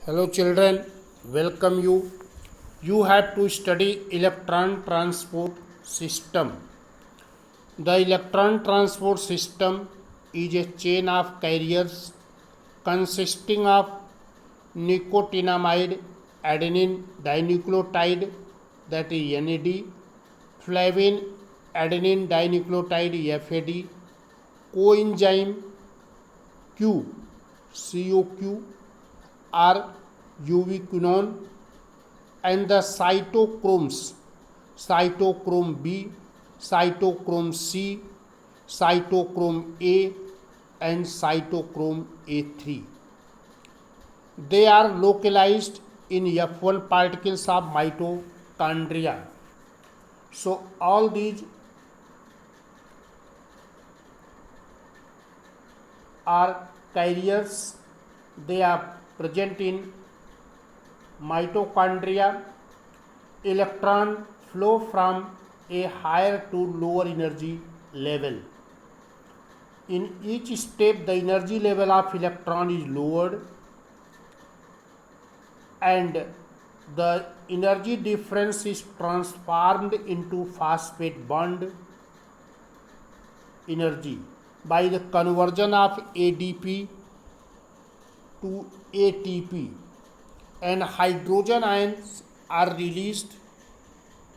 Hello children, welcome you. You have to study electron transport system. The electron transport system is a chain of carriers consisting of nicotinamide adenine dinucleotide, that is NAD, flavin adenine dinucleotide FAD, coenzyme Q COQ or ubiquinone, and the cytochromes cytochrome B, cytochrome C, cytochrome A, and cytochrome A3. They are localized in F1 particles of mitochondria. So all these are carriers. They are present in mitochondria. Electron flow from a higher to lower energy level. In each step, the energy level of electron is lowered and the energy difference is transformed into phosphate bond energy by the conversion of ADP to ATP, and hydrogen ions are released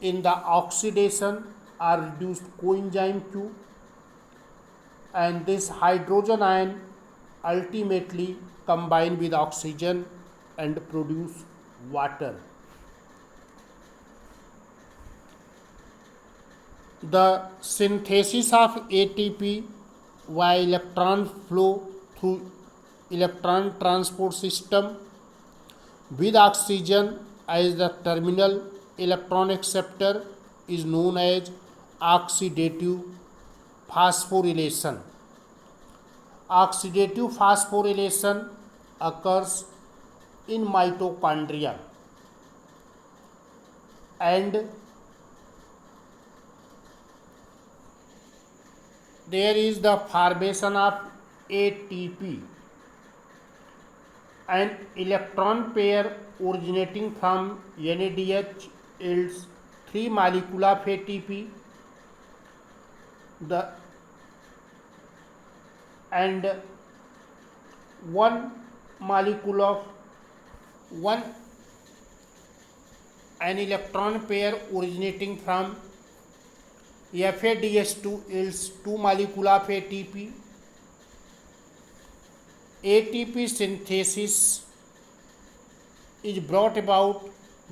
in the oxidation or reduced coenzyme Q, and this hydrogen ion ultimately combine with oxygen and produce water. The synthesis of ATP via electron flow through electron transport system with oxygen as the terminal electron acceptor is known as oxidative phosphorylation. Oxidative phosphorylation occurs in mitochondria, and there is the formation of ATP. An electron pair originating from NADH yields 3 molecules of ATP and 1 molecule of an electron pair originating from FADH2 yields 2 molecules of ATP. ATP synthesis is brought about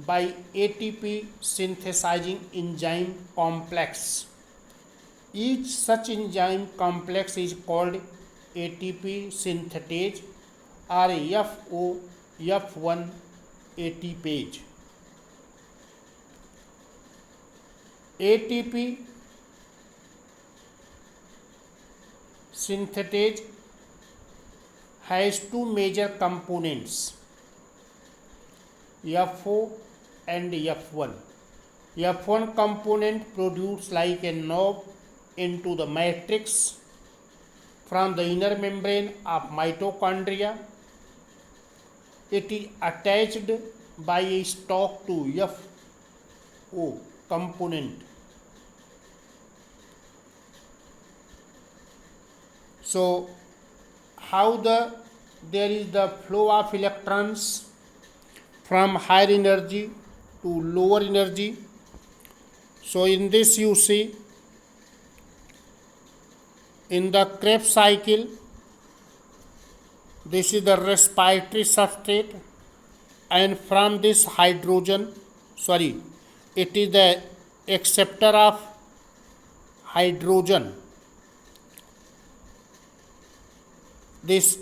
by ATP synthesizing enzyme complex. Each such enzyme complex is called ATP synthetase or F1 ATPase. ATP synthetase has two major components, F0 and F1. F1 component produces like a knob into the matrix from the inner membrane of mitochondria. It is attached by a stalk to FO component. So how there is the flow of electrons from higher energy to lower energy. So in this you see, in the Krebs cycle, this is the respiratory substrate, and from this it is the acceptor of hydrogen. This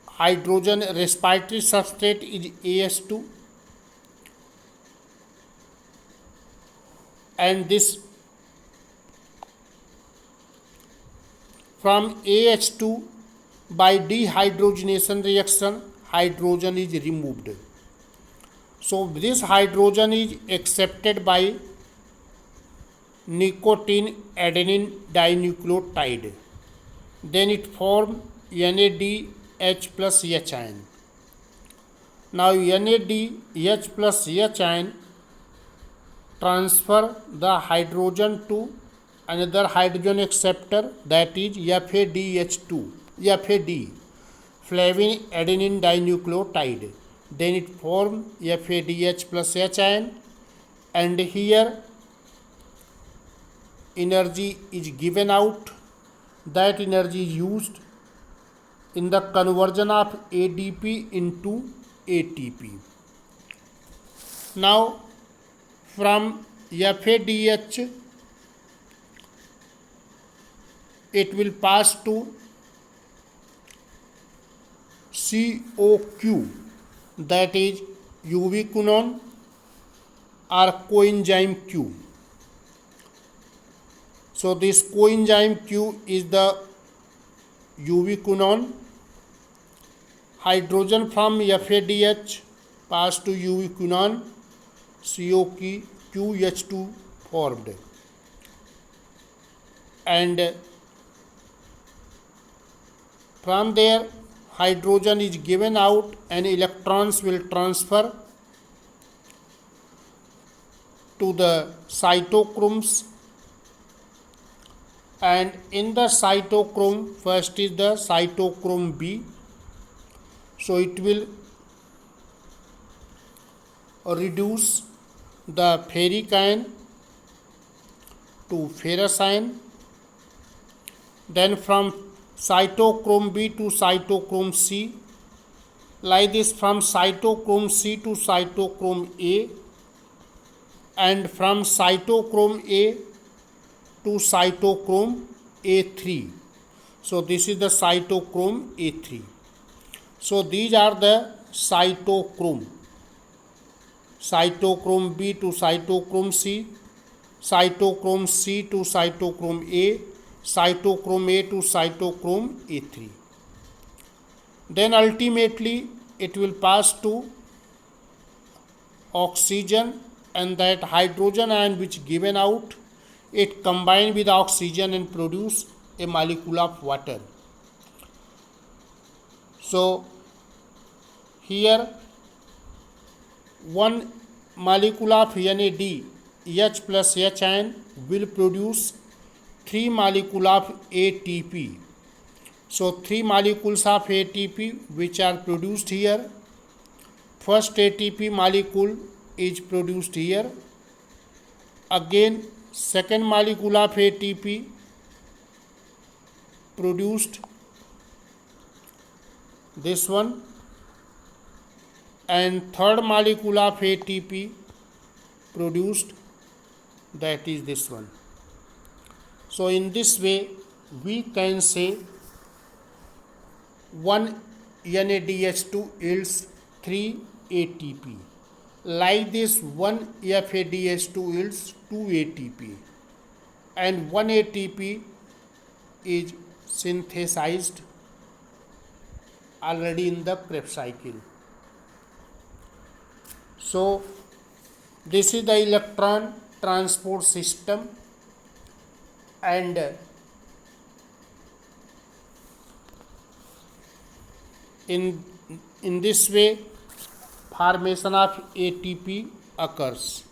hydrogen respiratory substrate is AS2, and this from AH2 by dehydrogenation reaction hydrogen is removed. So this hydrogen is accepted by nicotine adenine dinucleotide. Then it forms NADH plus H ion. Now NADH plus H ion transfer the hydrogen to another hydrogen acceptor, that is FADH2, FAD, flavin adenine dinucleotide. Then it forms FADH plus H ion, and here energy is given out. That energy is used in the conversion of ADP into ATP. Now from FADH it will pass to COQ, that is ubiquinone or coenzyme Q. So this coenzyme Q is the ubiquinone. Hydrogen from FADH pass to ubiquinone, COQH2 formed, and from there hydrogen is given out and electrons will transfer to the cytochromes. And in the cytochrome, first is the cytochrome B. So it will reduce the ferric ion to ferrous ion. Then from cytochrome B to cytochrome C, like this, from cytochrome C to cytochrome A, and from cytochrome A to cytochrome A3. So this is the cytochrome A3. So these are the cytochrome. Cytochrome B to cytochrome C, cytochrome C to cytochrome A, cytochrome A to cytochrome A3. Then ultimately it will pass to oxygen, and that hydrogen ion which given out, it combine with oxygen and produce a molecule of water. So here one molecule of NADH plus H ion will produce 3 molecules of ATP. So 3 molecules of ATP which are produced here. First ATP molecule is produced here. Again second molecule of ATP produced this one, and third molecule of ATP produced, that is this one. So in this way we can say one NADH2 yields 3 ATP. Like this, one FADH2 yields 2 ATP, and 1 ATP is synthesized already in the Krebs cycle. So this is the electron transport system, and in this way formation of ATP occurs.